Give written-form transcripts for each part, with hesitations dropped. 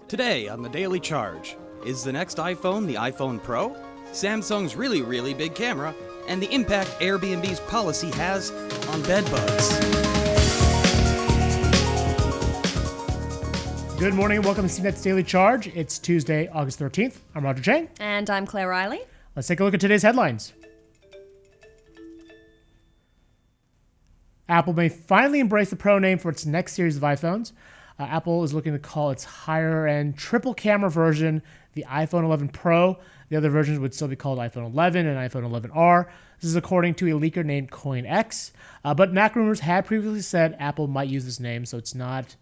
Today on the Daily Charge, is the next iPhone the iPhone Pro? Samsung's really, really big camera, and the impact Airbnb's policy has on bedbugs. Good morning and welcome to CNET's Daily Charge. It's Tuesday, August 13th. I'm Roger Chang. And I'm Claire Riley. Let's take a look at today's headlines. Apple may finally embrace the Pro name for its next series of iPhones. Apple is looking to call its higher-end triple-camera version the iPhone 11 Pro. The other versions would still be called iPhone 11 and iPhone 11R. This is according to a leaker named CoinX. But Mac Rumors had previously said Apple might use this name, so it's not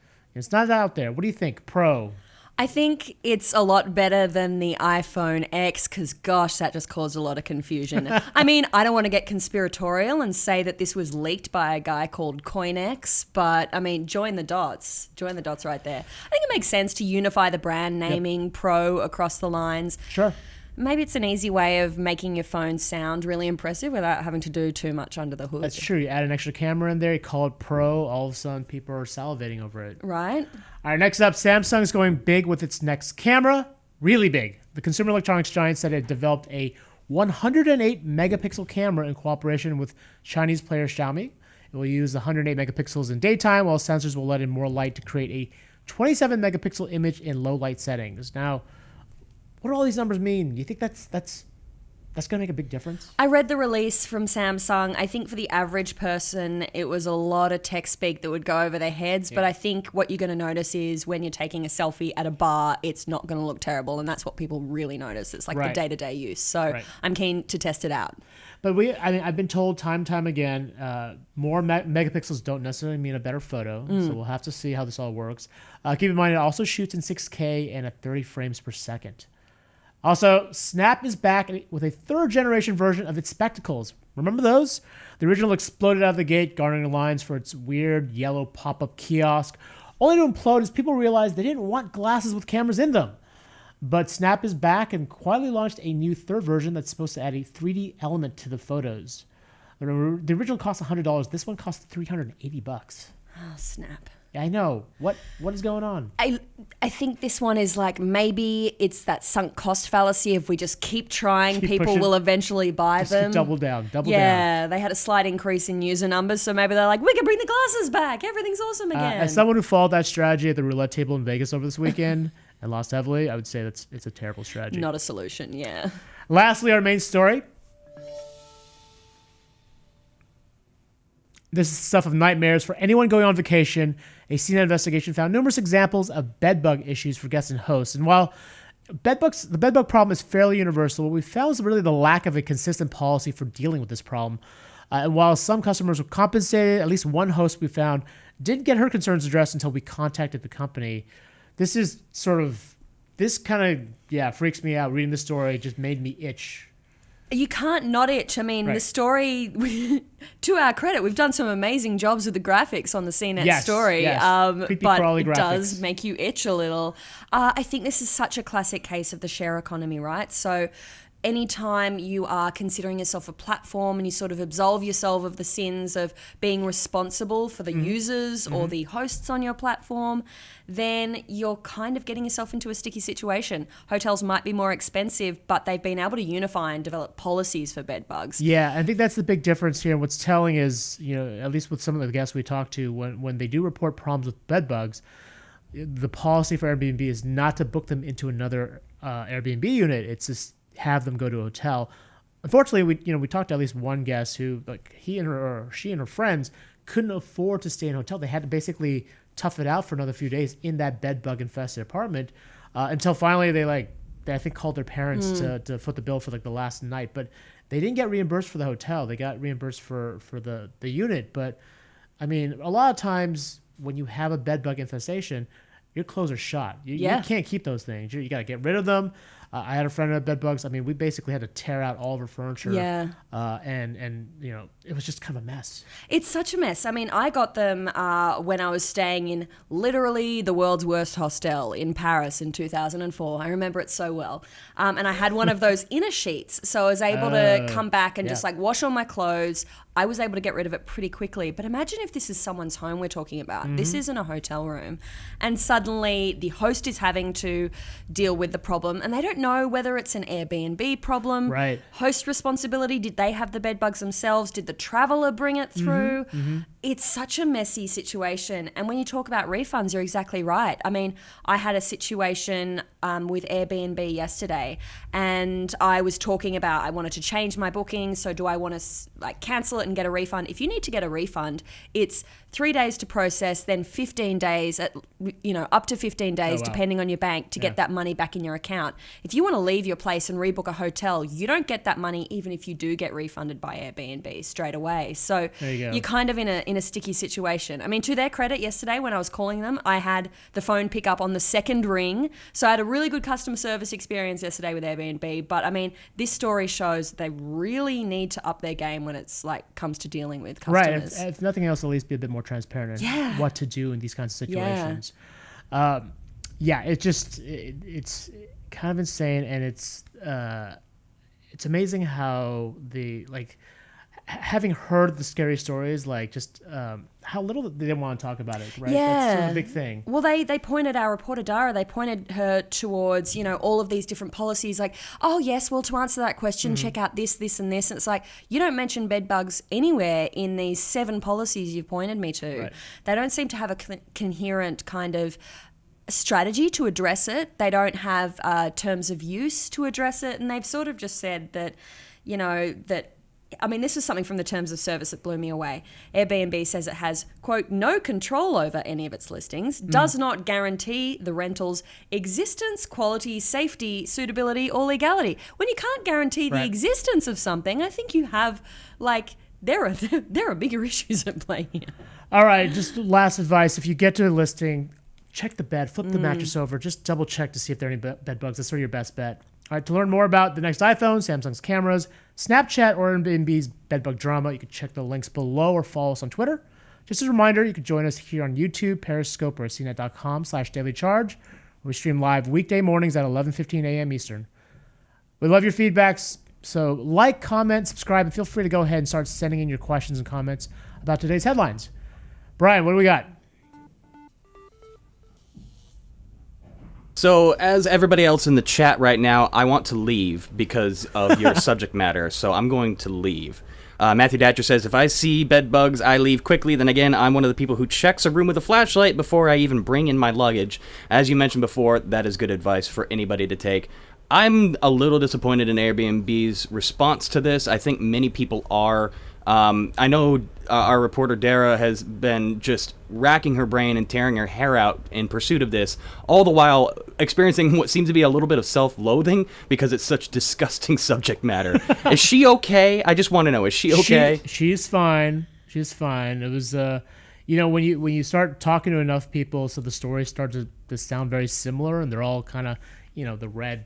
out there. What do you think, Pro? I think it's a lot better than the iPhone X because, gosh, that just caused a lot of confusion. I mean, I don't want to get conspiratorial and say that this was leaked by a guy called CoinX, but, I mean, join the dots. Join the dots right there. I think it makes sense to unify the brand naming Pro across the lines. Sure. Maybe it's an easy way of making your phone sound really impressive without having to do too much under the hood. That's true. You add an extra camera in there, you call it Pro, all of a sudden people are salivating over it. Right? All right, next up, Samsung is going big with its next camera. Really big. The consumer electronics giant said it developed a 108 megapixel camera in cooperation with Chinese player Xiaomi. It will use 108 megapixels in daytime, while sensors will let in more light to create a 27 megapixel image in low light settings. Now, what do all these numbers mean? Do you think that's going to make a big difference? I read the release from Samsung. I think for the average person, it was a lot of tech speak that would go over their heads. Yeah. But I think what you're going to notice is when you're taking a selfie at a bar, it's not going to look terrible. And that's what people really notice. It's like the day-to-day use. So I'm keen to test it out. But I've been told time and time again, more megapixels don't necessarily mean a better photo. So we'll have to see how this all works. Keep in mind, it also shoots in 6K and at 30 frames per second. Also, Snap is back with a third-generation version of its spectacles. Remember those? The original exploded out of the gate, garnering lines for its weird yellow pop-up kiosk. Only to implode as people realized they didn't want glasses with cameras in them. But Snap is back and quietly launched a new third version that's supposed to add a 3D element to the photos. The original cost $100. This one costs $380. Oh, Snap. I know. What is going on? I think this one is like maybe it's that sunk cost fallacy. If we just keep trying, people pushing, will eventually buy them. Double down. Yeah, they had a slight increase in user numbers, so maybe they're like, we can bring the glasses back. Everything's awesome again. As someone who followed that strategy at the roulette table in Vegas over this weekend and lost heavily, I would say it's a terrible strategy. Not a solution, yeah. Lastly, our main story. This is stuff of nightmares for anyone going on vacation. A CNET investigation found numerous examples of bedbug issues for guests and hosts. And while the bedbug problem is fairly universal, what we found is really the lack of a consistent policy for dealing with this problem. And while some customers were compensated, at least one host we found didn't get her concerns addressed until we contacted the company. This kind of freaks me out. Reading the story just made me itch. You can't not itch. I mean, the story, to our credit, we've done some amazing jobs with the graphics on the CNET story, but it graphics does make you itch a little. I think this is such a classic case of the share economy, right? So anytime you are considering yourself a platform and you sort of absolve yourself of the sins of being responsible for the users or the hosts on your platform, then you're kind of getting yourself into a sticky situation. Hotels might be more expensive, but they've been able to unify and develop policies for bedbugs. Yeah, I think that's the big difference here. What's telling is, at least with some of the guests we talked to, when they do report problems with bedbugs, the policy for Airbnb is not to book them into another Airbnb unit. It's just have them go to a hotel. Unfortunately, we talked to at least one guest who, like, she and her friends couldn't afford to stay in a hotel. They had to basically tough it out for another few days in that bedbug infested apartment until finally they I think called their parents to foot the bill for the last night. But they didn't get reimbursed for the hotel. They got reimbursed for the unit. But I mean, a lot of times when you have a bedbug infestation, your clothes are shot. You can't keep those things. You got to get rid of them. I had a friend at bedbugs. I mean, we basically had to tear out all of our furniture. Yeah. And you know, it was just kind of a mess. It's such a mess. I mean, I got them when I was staying in literally the world's worst hostel in Paris in 2004. I remember it so well. And I had one of those inner sheets. So I was able to come back and just like wash all my clothes. I was able to get rid of it pretty quickly. But imagine if this is someone's home we're talking about. This isn't a hotel room. And suddenly the host is having to deal with the problem. And they don't know whether it's an Airbnb problem. Right. Host responsibility. Did they have the bed bugs themselves? Did the traveler bring it through? It's such a messy situation. And when you talk about refunds, you're exactly right. I mean, I had a situation with Airbnb yesterday, and I was talking about I wanted to change my booking. So do I want to like cancel it and get a refund? If you need to get a refund, it's 3 days to process, then 15 days up to 15 days depending on your bank to get that money back in your account. If you want to leave your place and rebook a hotel, you don't get that money even if you do get refunded by Airbnb straight away. So you're kind of in a sticky situation. I mean, to their credit, yesterday when I was calling them, I had the phone pick up on the second ring. So I had a really good customer service experience yesterday with Airbnb. But I mean, this story shows they really need to up their game when it's like comes to dealing with customers. Right. If nothing else, at least be a bit more transparent in what to do in these kinds of situations. It's kind of insane, and it's amazing how having heard the scary stories, like just how little they didn't want to talk about it, right? That's sort of a big thing. Well, they pointed, our reporter Dara, they pointed her towards, all of these different policies like, oh yes, well, to answer that question, check out this, this and this. And it's like, you don't mention bed bugs anywhere in these 7 policies you've pointed me to. Right. They don't seem to have a coherent kind of strategy to address it. They don't have terms of use to address it. And they've sort of just said that, this is something from the terms of service that blew me away. Airbnb says it has, quote, no control over any of its listings, does not guarantee the rental's existence, quality, safety, suitability, or legality. When you can't guarantee the existence of something, I think you have, there are bigger issues at play here. All right, just last advice. If you get to a listing, check the bed, flip the mattress over, just double check to see if there are any bed bugs. That's sort of your best bet. All right, to learn more about the next iPhone, Samsung's cameras, Snapchat, or Airbnb's bedbug drama, you can check the links below or follow us on Twitter. Just as a reminder, you can join us here on YouTube, Periscope, or CNET.com/dailycharge, where we stream live weekday mornings at 11:15 a.m. Eastern. We love your feedbacks, so like, comment, subscribe, and feel free to go ahead and start sending in your questions and comments about today's headlines. Brian, what do we got? So, as everybody else in the chat right now, I want to leave because of your subject matter, so I'm going to leave. Matthew Datcher says, if I see bed bugs, I leave quickly. Then again, I'm one of the people who checks a room with a flashlight before I even bring in my luggage. As you mentioned before, that is good advice for anybody to take. I'm a little disappointed in Airbnb's response to this. I think many people are. I know our reporter Dara has been just racking her brain and tearing her hair out in pursuit of this, all the while experiencing what seems to be a little bit of self-loathing because it's such disgusting subject matter. Is she okay? I just want to know, is she okay? She's fine. She's fine. It was, when you start talking to enough people, so the stories start to sound very similar, and they're all kind of, the red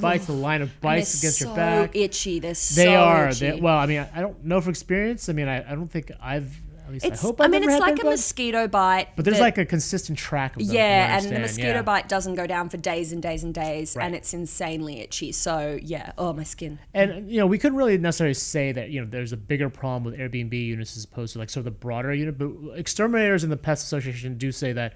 bites, the line of bites against your back. Itchy. They are. Itchy. I don't know from experience. I don't think I've, at least I hope I've it's never like had a mosquito bite. But there's like a consistent track of them. Yeah, and the mosquito bite doesn't go down for days and days and days, and it's insanely itchy. So, my skin. And, we couldn't really necessarily say that, there's a bigger problem with Airbnb units as opposed to, sort of the broader unit. But exterminators in the Pest Association do say that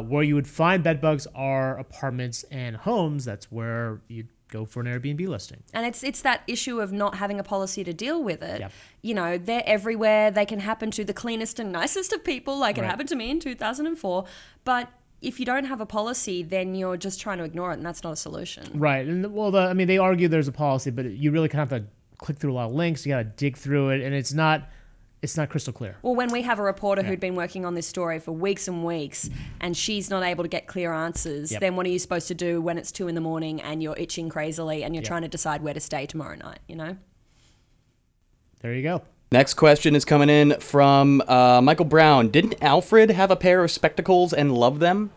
where you would find bed bugs are apartments and homes. That's where you go for an Airbnb listing. And it's that issue of not having a policy to deal with it. Yep. They're everywhere. They can happen to the cleanest and nicest of people, like it happened to me in 2004. But if you don't have a policy, then you're just trying to ignore it, and that's not a solution. Right. And they argue there's a policy, but you really kind of have to click through a lot of links. You got to dig through it, and it's not crystal clear. Well, when we have a reporter who'd been working on this story for weeks and weeks, and she's not able to get clear answers, then what are you supposed to do when it's 2 a.m. and you're itching crazily and you're trying to decide where to stay tomorrow night, There you go. Next question is coming in from Michael Brown. Didn't Alfred have a pair of spectacles and love them?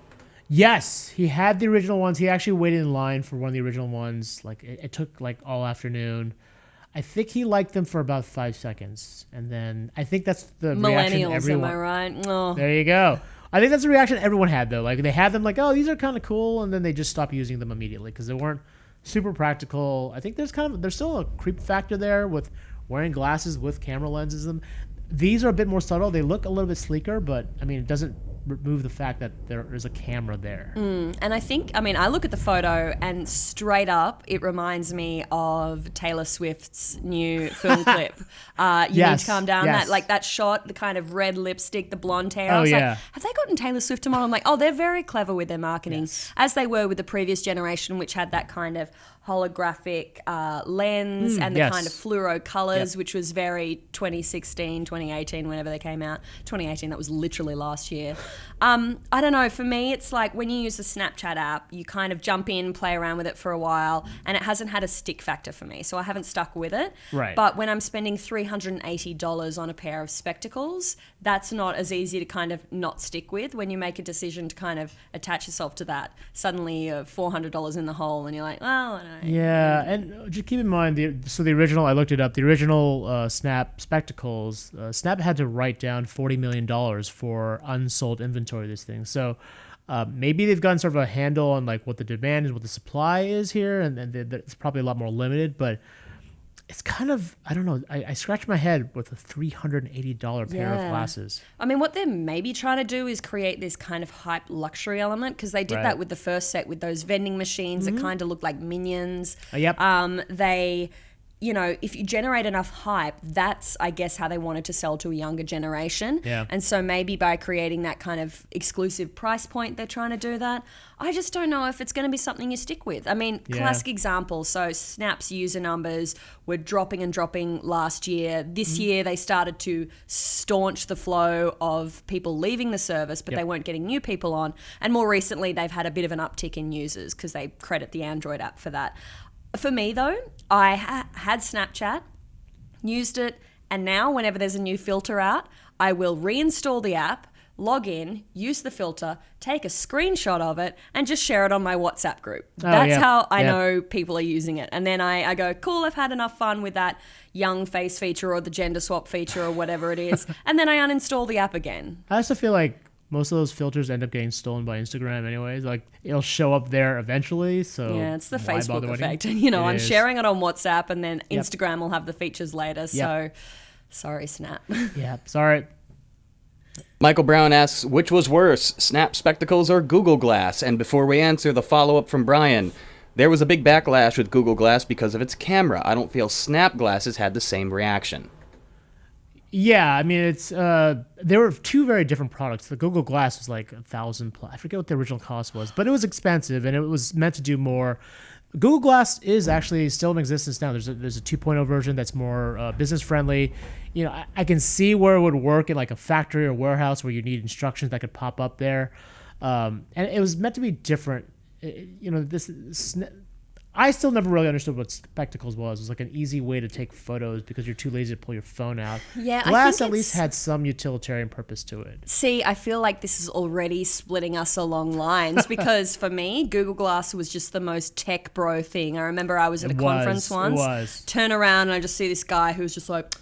Yes, he had the original ones. He actually waited in line for one of the original ones. Like it took like all afternoon. I think he liked them for about 5 seconds, and then I think that's the reaction Millennials, everyone. am I right? Oh. There you go. I think that's the reaction everyone had though. Like they had them like, oh, these are kind of cool, and then they just stopped using them immediately because they weren't super practical. I think there's still a creep factor there with wearing glasses with camera lenses. These are a bit more subtle. They look a little bit sleeker, but I mean, it doesn't remove the fact that there is a camera there. And I look at the photo and straight up, it reminds me of Taylor Swift's new film clip. You Need to Calm Down. Yes. That shot, the kind of red lipstick, the blonde hair. Oh, I was yeah. like, have they gotten Taylor Swift to model? I'm like, oh, they're very clever with their marketing, as they were with the previous generation, which had that kind of holographic lens and the yes. kind of fluoro colors, which was very 2016, 2018, whenever they came out. 2018, that was literally last year. I don't know, for me, it's like when you use the Snapchat app, you kind of jump in, play around with it for a while, and it hasn't had a stick factor for me, so I haven't stuck with it. Right. But when I'm spending $380 on a pair of spectacles, that's not as easy to kind of not stick with when you make a decision to kind of attach yourself to that. Suddenly you're $400 in the hole, and you're like, well, I don't know. Yeah, and just keep in mind, the original, I looked it up, the original Snap spectacles, Snap had to write down $40 million for unsold inventory of this thing. So maybe they've gotten sort of a handle on like what the demand is, what the supply is here, and it's probably a lot more limited, but it's kind of, I don't know, I scratch my head with a $380 pair of glasses. I mean, what they're maybe trying to do is create this kind of hype luxury element, because they did that with the first set with those vending machines that kind of looked like minions. Yep. If you generate enough hype, that's, I guess, how they wanted to sell to a younger generation. Yeah. And so maybe by creating that kind of exclusive price point, they're trying to do that. I just don't know if it's going to be something you stick with. I mean, classic example. So Snap's user numbers were dropping and dropping last year. This year, they started to staunch the flow of people leaving the service, but they weren't getting new people on. And more recently, they've had a bit of an uptick in users because they credit the Android app for that. For me, though, I had Snapchat, used it, and now whenever there's a new filter out, I will reinstall the app, log in, use the filter, take a screenshot of it, and just share it on my WhatsApp group. That's how I know people are using it. And then I go, cool, I've had enough fun with that young face feature or the gender swap feature or whatever it is. And then I uninstall the app again. I also feel like most of those filters end up getting stolen by Instagram anyways. Like, it'll show up there eventually, so yeah, it's the why Facebook bother effect. waiting? I'm is. sharing it on WhatsApp, and then Instagram will have the features later. So, sorry, Snap. Yeah, sorry. Michael Brown asks, which was worse, Snap Spectacles or Google Glass? And before we answer, the follow-up from Brian. There was a big backlash with Google Glass because of its camera. I don't feel Snap glasses had the same reaction. Yeah, I mean, it's there were two very different products. The Google Glass was like $1,000+. I forget what the original cost was, but it was expensive and it was meant to do more. Google Glass is actually still in existence now. There's a 2.0 version that's more business friendly. You know, I can see where it would work in like a factory or warehouse where you need instructions that could pop up there, and it was meant to be different. I still never really understood what spectacles was. It was like an easy way to take photos because you're too lazy to pull your phone out. Yeah, Glass at least had some utilitarian purpose to it. See, I feel like this is already splitting us along lines because for me, Google Glass was just the most tech bro thing. I remember I was at a conference once, turn around and I just see this guy who was just like,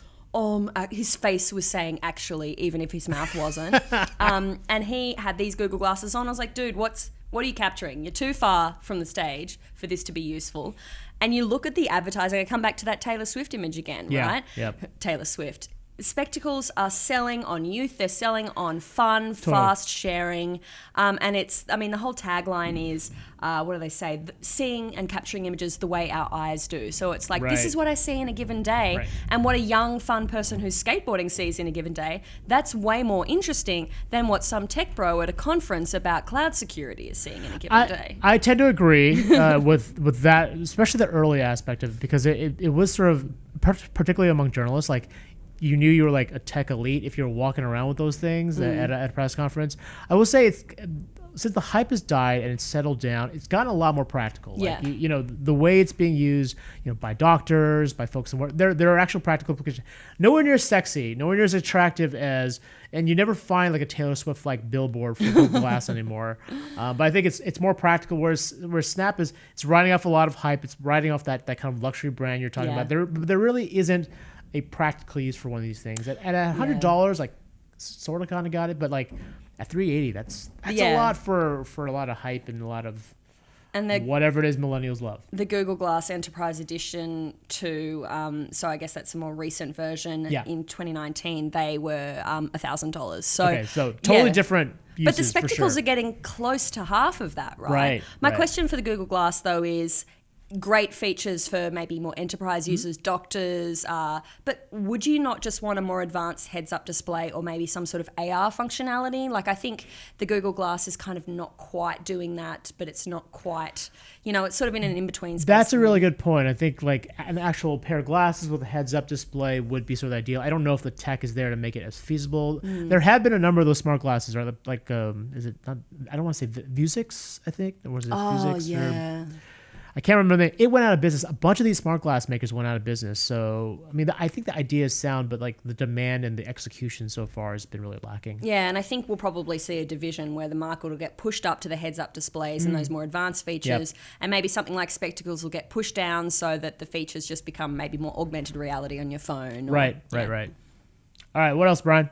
his face was saying actually, even if his mouth wasn't. And he had these Google glasses on. I was like, dude, what are you capturing? You're too far from the stage for this to be useful. And you look at the advertising. I come back to that Taylor Swift image again, right? Yep. Taylor Swift. Spectacles are selling on youth. They're selling on fun, fast sharing. And the whole tagline is, what do they say? Seeing and capturing images the way our eyes do. So it's like, this is what I see in a given day. Right. And what a young, fun person who's skateboarding sees in a given day, that's way more interesting than what some tech bro at a conference about cloud security is seeing in a given day. I tend to agree with that, especially the early aspect of it, because it was sort of, particularly among journalists, like, you knew you were like a tech elite if you were walking around with those things at a press conference. I will say it's since the hype has died and it's settled down, it's gotten a lot more practical. Like, Yeah. you know, the way it's being used, you know, by doctors, by folks in work, there are actual practical implications. Nowhere near sexy, nowhere near as attractive as, and you never find like a Taylor Swift like billboard for Google Glass anymore. But I think it's more practical. Whereas Snap it's riding off a lot of hype. It's riding off that kind of luxury brand you're talking Yeah. about. There really isn't a practical use for one of these things. At $100, like sort of kind of got it, but like at $380, that's a lot for a lot of hype and a lot of whatever it is millennials love. The Google Glass Enterprise Edition 2, so I guess that's a more recent version. Yeah. In 2019, they were $1,000. So, Okay, so totally different uses, but the spectacles for sure. are getting close to half of that, right? Right, My right. question for the Google Glass, though, is great features for maybe more enterprise users, doctors, but would you not just want a more advanced heads-up display or maybe some sort of AR functionality? Like, I think the Google Glass is kind of not quite doing that, but it's not quite, you know, it's sort of in an in-between space. That's a really good point. I think like an actual pair of glasses with a heads-up display would be sort of ideal. I don't know if the tech is there to make it as feasible. There have been a number of those smart glasses, right? Like, is it not, I don't want to say Vuzix, I think, or was it Vuzix? Yeah. Or, I can't remember the name. It went out of business. A bunch of these smart glass makers went out of business. So, I mean, I think the idea is sound, but like the demand and the execution so far has been really lacking. Yeah, and I think we'll probably see a division where the market will get pushed up to the heads-up displays and those more advanced features, and maybe something like spectacles will get pushed down so that the features just become maybe more augmented reality on your phone. Right. All right, what else, Brian?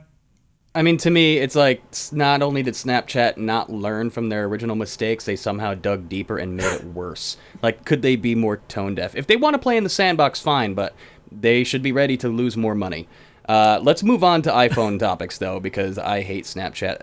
I mean, to me, it's like not only did Snapchat not learn from their original mistakes, they somehow dug deeper and made it worse. Like, could they be more tone deaf? If they want to play in the sandbox, fine, but they should be ready to lose more money. Let's move on to iPhone topics, though, because I hate Snapchat.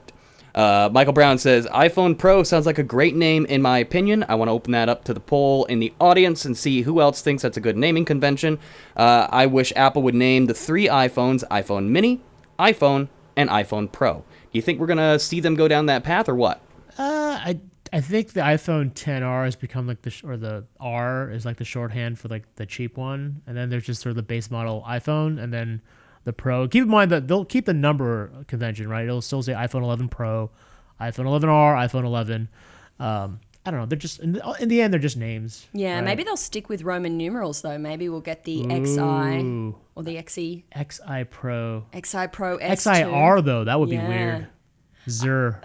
Michael Brown says, iPhone Pro sounds like a great name in my opinion. I want to open that up to the poll in the audience and see who else thinks that's a good naming convention. I wish Apple would name the 3 iPhones, iPhone Mini, iPhone, and iPhone Pro. Do you think we're going to see them go down that path or what? I think the iPhone XR has become like the R is like the shorthand for like the cheap one. And then there's just sort of the base model iPhone and then the Pro. Keep in mind that they'll keep the number convention, right? It'll still say iPhone 11 Pro, iPhone 11R, iPhone 11. I don't know. They're just in the end, they're just names. Yeah, right? maybe they'll stick with Roman numerals though. Maybe we'll get the XI or the XE. XI Pro. XI Pro S2. XIR though, that would be weird. Zer.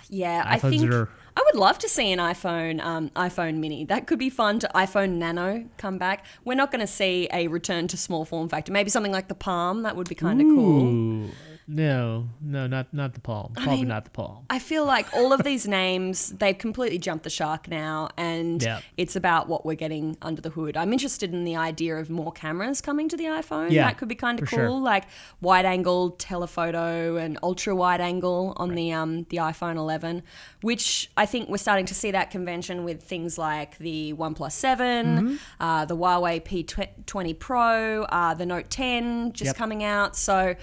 Yeah, I iPhone think Zer. I would love to see an iPhone Mini. That could be fun. To iPhone Nano come back. We're not going to see a return to small form factor. Maybe something like the Palm. That would be kind of cool. Ooh. No, not the Palm. Probably not the Palm. I feel like all of these names, they've completely jumped the shark now, and it's about what we're getting under the hood. I'm interested in the idea of more cameras coming to the iPhone. Yeah, that could be kind of cool, sure. like wide-angle telephoto and ultra-wide-angle on the iPhone 11, which I think we're starting to see that convention with things like the OnePlus 7, the Huawei P20 Pro, the Note 10 just coming out. So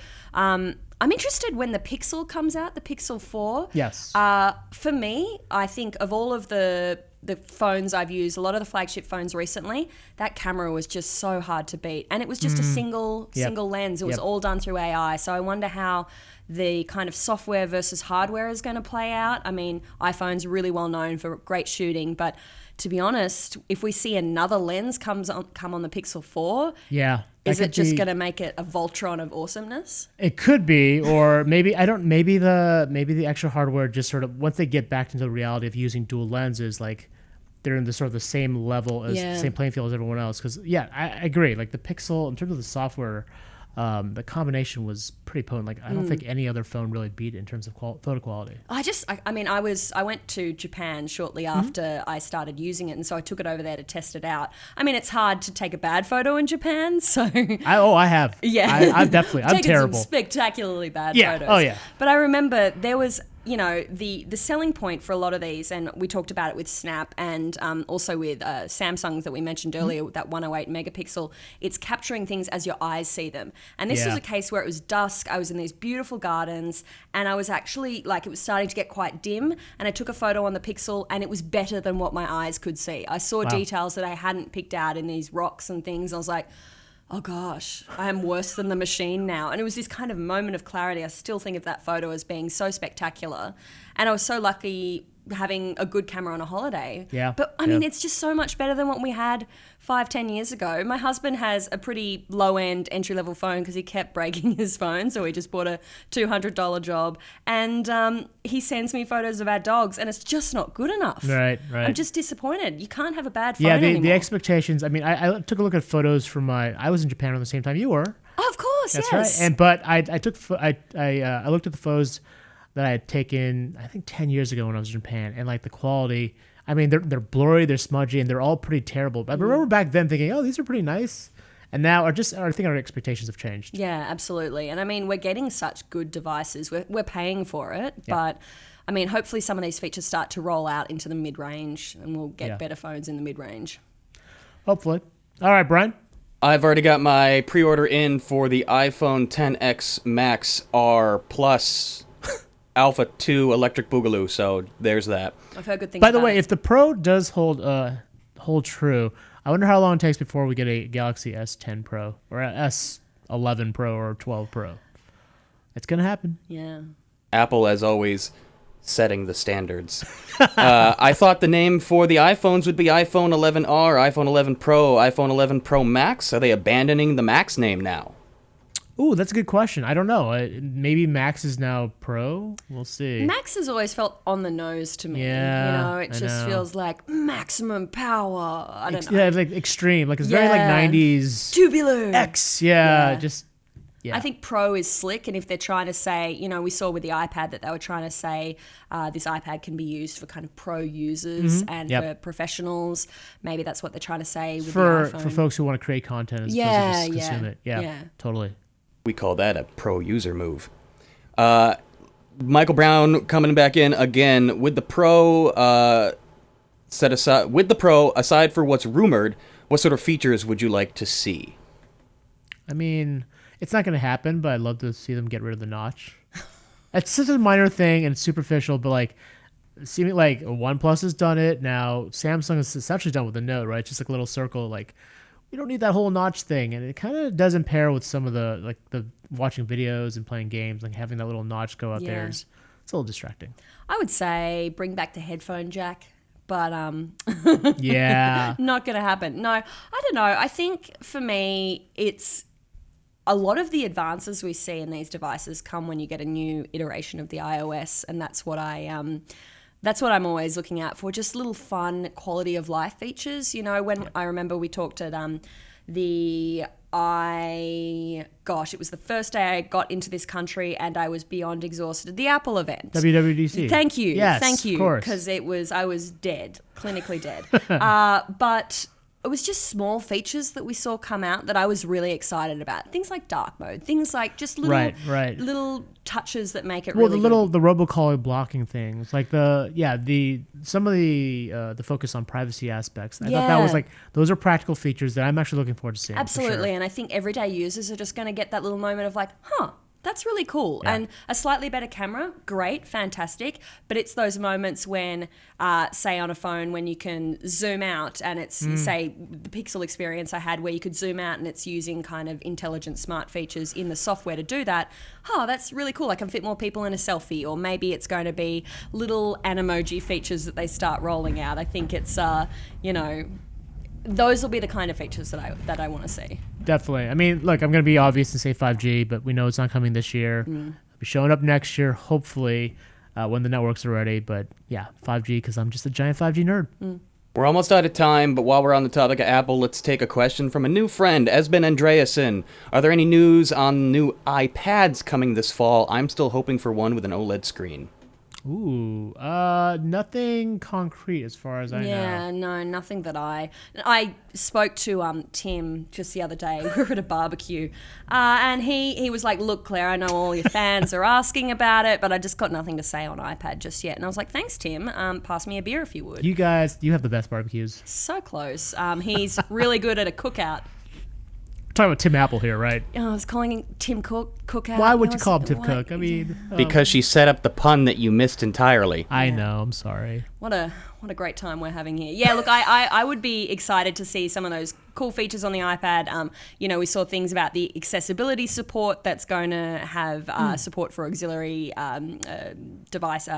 I'm interested when the Pixel comes out, the Pixel 4. Yes. For me, I think of all of the phones I've used, a lot of the flagship phones recently, that camera was just so hard to beat. And it was just a single lens. It was all done through AI. So I wonder how the kind of software versus hardware is going to play out. I mean, iPhone's really well known for great shooting, but to be honest, if we see another lens come on the Pixel 4, is it just going to make it a Voltron of awesomeness? It could be, or maybe maybe the extra hardware just sort of once they get back into the reality of using dual lenses, like they're in the sort of the same level as the same playing field as everyone else. Because I agree. Like the Pixel, in terms of the software, the combination was pretty potent. Like I don't think any other phone really beat it in terms of photo quality. I went to Japan shortly after I started using it, and so I took it over there to test it out. I mean, it's hard to take a bad photo in Japan, so I have. Yeah, I'm terrible. Some spectacularly bad Yeah. photos. Oh yeah. But I remember there was, you know, the selling point for a lot of these, and we talked about it with Snap and also with Samsung that we mentioned earlier, with that 108 megapixel. It's capturing things as your eyes see them. And this was a case where it was dusk, I was in these beautiful gardens, and I was actually, like, it was starting to get quite dim, and I took a photo on the Pixel, and it was better than what my eyes could see. I saw details that I hadn't picked out in these rocks and things. I was like, oh gosh, I am worse than the machine now. And it was this kind of moment of clarity. I still think of that photo as being so spectacular. And I was so lucky having a good camera on a holiday. Yeah. But I mean, it's just so much better than what we had 5-10 years ago. My husband has a pretty low-end entry-level phone because he kept breaking his phone, so he just bought a $200 job, and he sends me photos of our dogs, and it's just not good enough. Right. I'm just disappointed. You can't have a bad phone Yeah, anymore. the expectations. I mean, I took a look at photos from I was in Japan around the same time you were. Oh, of course, That's yes. right. But I looked at the photos that I had taken, I think 10 years ago when I was in Japan, and like the quality, I mean, they're blurry, they're smudgy, and they're all pretty terrible. But I remember back then thinking, oh, these are pretty nice. And now I think our expectations have changed. Yeah, absolutely. And I mean, we're getting such good devices. We're paying for it, but I mean, hopefully some of these features start to roll out into the mid-range, and we'll get better phones in the mid-range. Hopefully. All right, Brian. I've already got my pre-order in for the iPhone XS Max R Plus Alpha 2 Electric Boogaloo, so there's that. I've heard good things By the about way, it. if the Pro does hold true, I wonder how long it takes before we get a Galaxy S10 Pro or a S11 Pro or 12 Pro. It's going to happen. Yeah. Apple, as always, setting the standards. I thought the name for the iPhones would be iPhone 11R, iPhone 11 Pro, iPhone 11 Pro Max. Are they abandoning the Max name now? Ooh, that's a good question. I don't know. Maybe Max is now Pro. We'll see. Max has always felt on the nose to me. Yeah, it I just know. feels like maximum power. I don't know. Yeah, like extreme. Like it's very like 90s. Tubular. X. Yeah, Yeah. just yeah. I think Pro is slick, and if they're trying to say, we saw with the iPad that they were trying to say this iPad can be used for kind of pro users and Yep. for professionals. Maybe that's what they're trying to say with for the iPhone. for folks who want to create content as Yeah, opposed to just yeah, consume it. Yeah, yeah. totally. We call that a pro user move. Michael Brown coming back in again with the Pro. Aside for what's rumored, what sort of features would you like to see? I mean, it's not going to happen, but I'd love to see them get rid of the notch. It's such a minor thing and it's superficial, but like, seeming like OnePlus has done it now. Samsung is essentially done with the Note, right? It's just like a little circle. Like, we don't need that whole notch thing, and it kind of doesn't pair with some of the watching videos and playing games. Like having that little notch go out there Yeah. it's a little distracting. I would say bring back the headphone jack, but Yeah, not going to happen. No, I don't know. I think for me, it's a lot of the advances we see in these devices come when you get a new iteration of the iOS, and that's what I'm always looking out for. Just little fun quality of life features. When I remember we talked at it was the first day I got into this country and I was beyond exhausted. The Apple event. WWDC. Thank you. Yes, Thank you. of course. Because I was dead, clinically dead. But it was just small features that we saw come out that I was really excited about. Things like dark mode, things like just little Right. little touches that make it Well, really the robocall blocking things, like some of the focus on privacy aspects. I thought that was Yeah. like those are practical features that I'm actually looking forward to seeing. for Absolutely, sure. and I think everyday users are just going to get that little moment of like, that's really cool. Yeah. And a slightly better camera, great, fantastic. But it's those moments when, say on a phone, when you can zoom out and it's, say, the Pixel experience I had where you could zoom out and it's using kind of intelligent smart features in the software to do that. That's really cool. I can fit more people in a selfie, or maybe it's going to be little Animoji features that they start rolling out. I think it's, those will be the kind of features that I want to see. Definitely. I mean, look, I'm going to be obvious and say 5G, but we know it's not coming this year. It'll be showing up next year, hopefully, when the networks are ready. But yeah, 5G, because I'm just a giant 5G nerd. We're almost out of time, but while we're on the topic of Apple, let's take a question from a new friend, Esben Andreasen. Are there any news on new iPads coming this fall? I'm still hoping for one with an OLED screen. Ooh, nothing concrete as far as I know. Yeah, no, nothing that I spoke to Tim just the other day. We were at a barbecue, and he was like, "Look, Claire, I know all your fans are asking about it, but I just got nothing to say on iPad just yet." And I was like, "Thanks, Tim. Pass me a beer if you would." You guys, you have the best barbecues. So close. He's really good at a cookout. Talking about Tim Apple here, right? I was calling him Tim Cookout. Why would you call him Tim Cook? I mean, Because she set up the pun that you missed entirely. I know. I'm sorry. What a great time we're having here. Yeah, look, I would be excited to see some of those cool features on the iPad. We saw things about the accessibility support that's going to have support for auxiliary device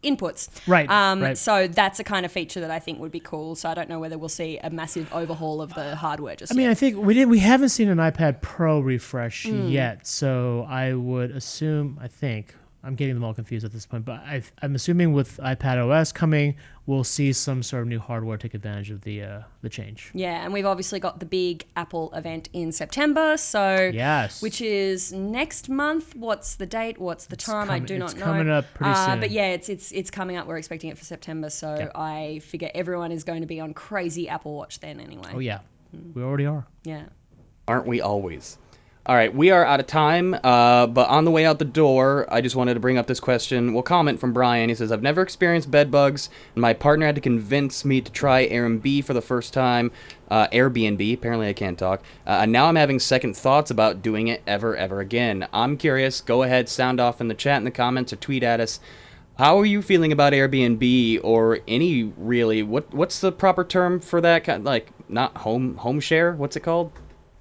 inputs. Right, right. So that's a kind of feature that I think would be cool. So I don't know whether we'll see a massive overhaul of the hardware just yet. I think we haven't seen an iPad Pro refresh yet, so I would assume, I'm getting them all confused at this point, but I'm assuming with iPad OS coming, we'll see some sort of new hardware take advantage of the change. Yeah, and we've obviously got the big Apple event in September, so yes, which is next month. What's the date? What's the time? I do not know. It's coming up pretty soon. But yeah, it's coming up. We're expecting it for September, so Yep. I figure everyone is going to be on crazy Apple Watch then anyway. Oh yeah, we already are. Yeah. Aren't we always? All right, we are out of time, but on the way out the door, I just wanted to bring up this question. Well, comment from Brian. He says, I've never experienced bedbugs, and my partner had to convince me to try Airbnb for the first time. Airbnb, apparently I can't talk. And now I'm having second thoughts about doing it ever again. I'm curious. Go ahead, sound off in the chat, in the comments, or tweet at us. How are you feeling about Airbnb, or any really, what's the proper term for that? Like, not home share? What's it called?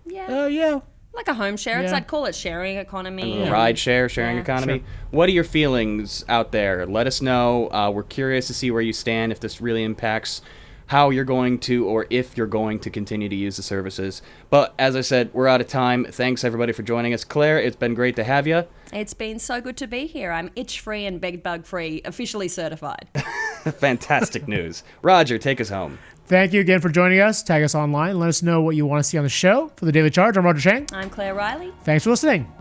Yeah. Yeah. Like a home share. Yeah. I'd call it sharing economy. Ride sharing economy. Sure. What are your feelings out there? Let us know. We're curious to see where you stand, if this really impacts how you're going to, or if you're going to continue to use the services. But as I said, we're out of time. Thanks everybody for joining us. Claire, it's been great to have you. It's been so good to be here. I'm itch-free and bedbug-free, officially certified. Fantastic news. Roger, take us home. Thank you again for joining us. Tag us online. Let us know what you want to see on the show. For the Daily Charge, I'm Roger Chang. I'm Claire Riley. Thanks for listening.